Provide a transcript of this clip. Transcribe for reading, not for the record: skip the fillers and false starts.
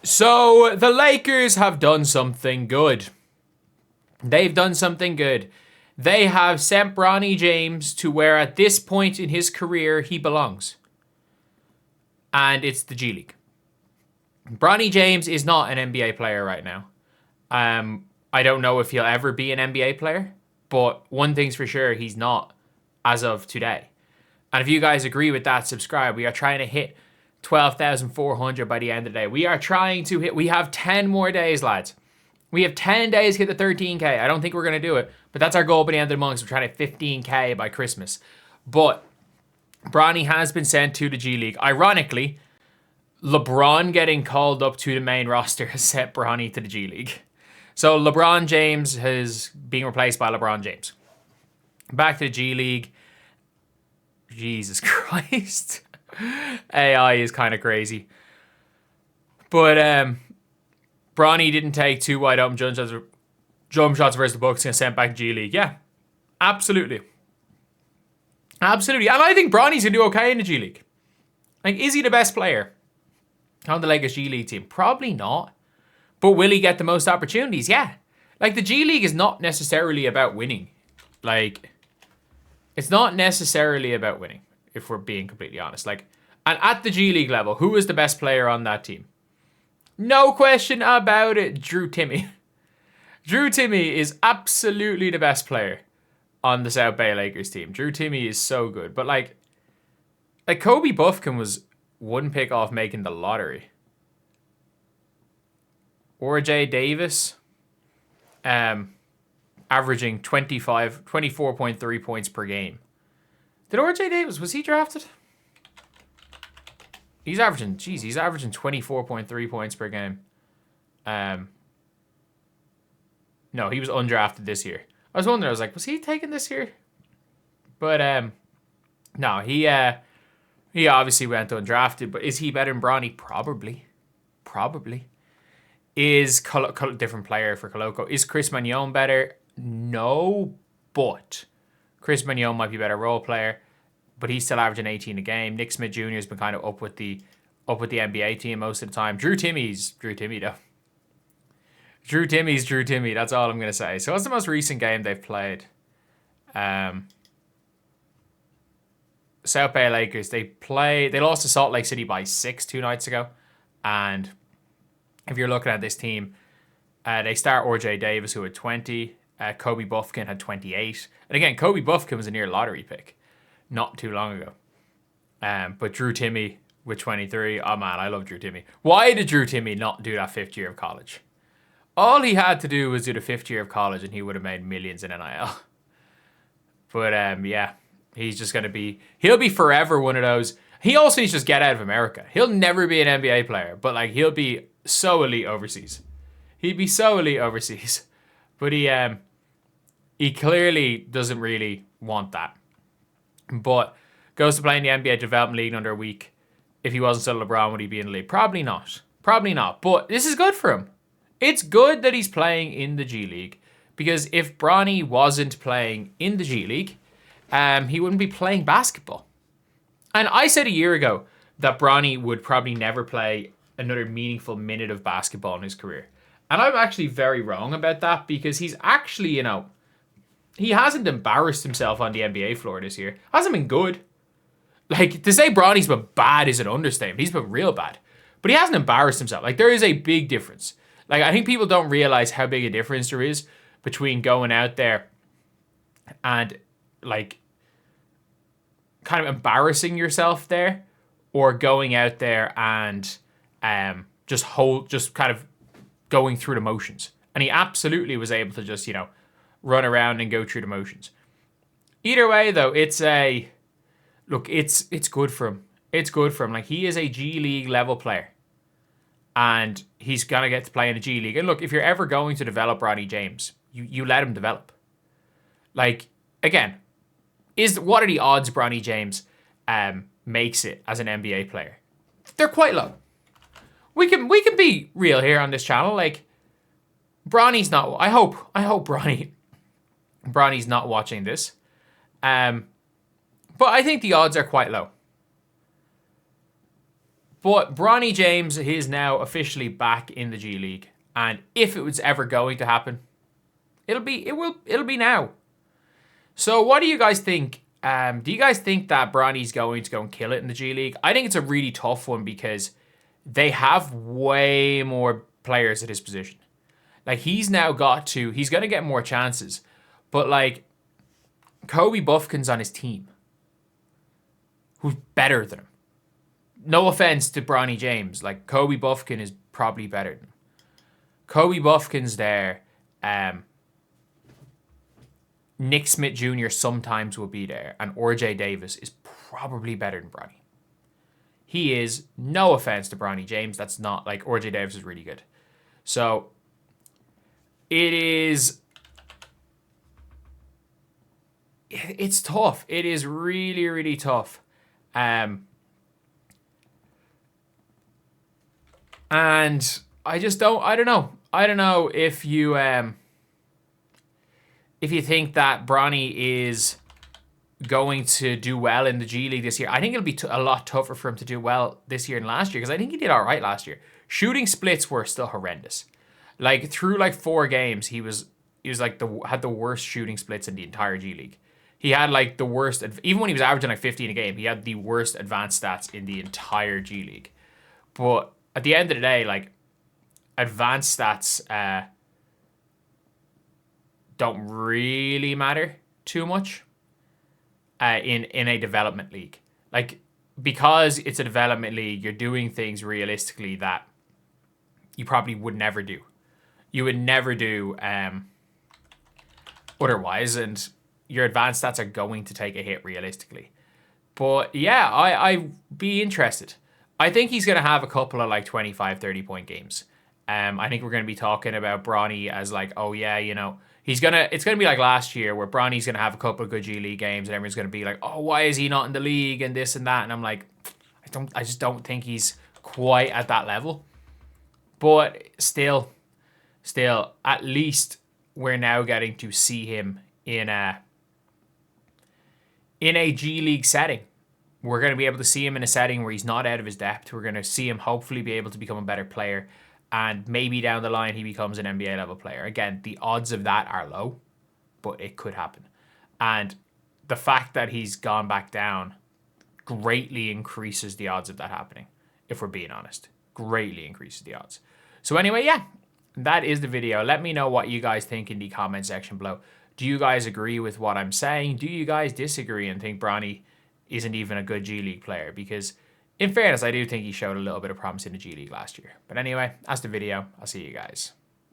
So the Lakers have done something good. They've done something good. They have sent Bronny James to where at this point in his career he belongs. And it's the G League. Bronny James is not an NBA player right now. I don't know if he'll ever be an NBA player, but one thing's for sure, he's not as of today. And if you guys agree with that, subscribe. We are trying to hit 12,400 by the end of the day. We are trying to hit, we have 10 more days, lads. We have 10 days to get the 13K. I don't think we're going to do it, but that's our goal by the end of the month. So we're trying to 15K by Christmas. But Bronny has been sent to the G League. Ironically, LeBron getting called up to the main roster has sent Bronny to the G League. So LeBron James is being replaced by LeBron James. Back to the G League. Jesus Christ. AI is kind of crazy. But Bronny didn't take two wide open jump shots versus the Bucks and sent back G League. Yeah, absolutely. Absolutely. And I think Bronny's going to do okay in the G League. Like, is he the best player on the Lakers G League team? Probably not. But will he get the most opportunities? Yeah. Like, the G League is not necessarily about winning. Like, it's not necessarily about winning, if we're being completely honest. Like, and at the G League level, who is the best player on that team? No question about it, Drew Timme. Drew Timme is absolutely the best player on the South Bay Lakers team. Drew Timme is so good. But like Kobe Buffkin was one pick off making the lottery. RJ Davis, averaging 24.3 points per game. Did RJ Davis, was he drafted? He's averaging 24.3 points per game. No, he was undrafted this year. I was wondering, I was like, was he taken this year? But no, he obviously went undrafted. But is he better than Bronny? Probably. Is different player for Coloco? Is Chris Magnon better? No, but Chris Magnon might be a better role player. But he's still averaging 18 a game. Nick Smith Jr. has been kind of up with the NBA team most of the time. Drew Timme's Drew Timme though. Drew Timme. That's all I'm gonna say. So what's the most recent game they've played? South Bay Lakers. They lost to Salt Lake City by 6 2 nights ago. And if you're looking at this team, they start RJ Davis, who had 20. Kobe Buffkin had 28. And again, Kobe Buffkin was a near lottery pick not too long ago. But Drew Timme with 23. Oh man, I love Drew Timme. Why did Drew Timme not do that 5th year of college? All he had to do was do the 5th year of college and he would have made millions in NIL. But yeah, he's just going to be, he'll be forever one of those. He also needs to just get out of America. He'll never be an NBA player, but like he'll be so elite overseas. He'd be so elite overseas. But he clearly doesn't really want that. But goes to play in the NBA Development League in under a week. If he wasn't still LeBron, would he be in the league? Probably not. But this is good for him. It's good that he's playing in the G League. Because if Bronny wasn't playing in the G League, he wouldn't be playing basketball. And I said a year ago that Bronny would probably never play another meaningful minute of basketball in his career. And I'm actually very wrong about that because he's actually, he hasn't embarrassed himself on the NBA floor this year. Hasn't been good. Like, to say Bronny's been bad is an understatement. He's been real bad. But he hasn't embarrassed himself. Like, there is a big difference. Like, I think people don't realize how big a difference there is between going out there and, like, kind of embarrassing yourself there or going out there and just kind of going through the motions. And he absolutely was able to just, run around and go through the motions. Either way, though, it's good for him. It's good for him. Like, he is a G League level player. And he's going to get to play in the G League. And look, if you're ever going to develop Bronny James, you let him develop. Like, again, what are the odds Bronny James makes it as an NBA player? They're quite low. We can be real here on this channel. Like, Bronny's not. I hope Bronny's not watching this. But I think the odds are quite low. But Bronny James is now officially back in the G League. And if it was ever going to happen, it'll be now. So what do you guys think? Do you guys think that Bronny's going to go and kill it in the G League? I think it's a really tough one because they have way more players at his position. Like, he's going to get more chances. But, like, Kobe Buffkin's on his team, who's better than him. No offense to Bronny James. Like, Kobe Buffkin is probably better than him. Kobe Buffkin's there. Nick Smith Jr. sometimes will be there. And RJ Davis is probably better than Bronny. He is, no offense to Bronny James. That's not, like, RJ Davis is really good. So, it's tough. It is really, really tough. And I don't know. I don't know if you think that Bronny is going to do well in the G League this year. I think it'll be a lot tougher for him to do well this year than last year, because I think he did all right last year. Shooting splits were still horrendous. Like, through like 4 games, he had the worst shooting splits in the entire G League. He had like the worst, even when he was averaging like 15 a game, he had the worst advanced stats in the entire G League. But at the end of the day, like, advanced stats don't really matter too much in a development league. Like, because it's a development league, you're doing things realistically that you probably would never do. You would never do otherwise, and your advanced stats are going to take a hit realistically. But yeah, I'd be interested. I think he's going to have a couple of like 25, 30-point games. I think we're going to be talking about Bronny as like, oh yeah, you know, it's going to be like last year where Bronny's going to have a couple of good G League games and everyone's going to be like, oh, why is he not in the league and this and that? And I'm like, I just don't think he's quite at that level. But still, at least we're now getting to see him in a G League setting. We're going to be able to see him in a setting where he's not out of his depth. We're going to see him hopefully be able to become a better player. And maybe down the line he becomes an NBA level player. Again, the odds of that are low, but it could happen. And the fact that he's gone back down greatly increases the odds of that happening, if we're being honest. Greatly increases the odds. So anyway, yeah, that is the video. Let me know what you guys think in the comment section below. Do you guys agree with what I'm saying? Do you guys disagree and think Bronny isn't even a good G League player? Because in fairness, I do think he showed a little bit of promise in the G League last year. But anyway, that's the video. I'll see you guys.